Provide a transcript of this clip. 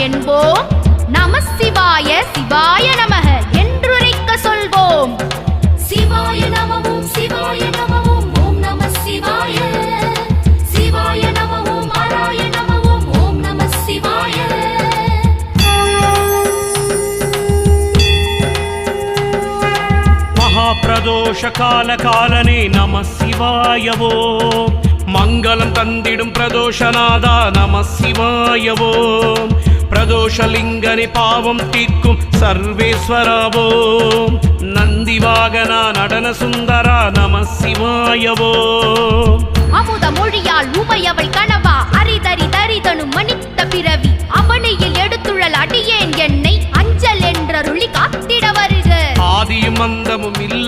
என்போம். நம சிவாய சிவாய நமக என்றுரைக்க சொல்வோம். சிவாய நமவும் சிவாய நமவும் ஓம் நம சிவாய. சிவாய நமவும் ஹராய நமவும் ஓம் நம சிவாய. மகாபிரதோஷ கால காலனே நம சிவாயவோ. மங்களம் தந்திடும் பிரதோஷநாதா நம சிவாயவோ. பிரதோஷலிங்கனே பாவம் தீர்க்கும் சர்வேஸ்வரவோ. நந்திவாகனா நடன சுந்தரா நம சிவாயவோ. அமுத மொழியால் உமையவள் கனவா அரிதரி தரிதனும் மனித்த பிறவி அவனையில் எடுத்துழல் அடியேன் என்னை அஞ்சல் என்றருளி காத்திட வருக. ஆதியும் அந்தமும் இல்ல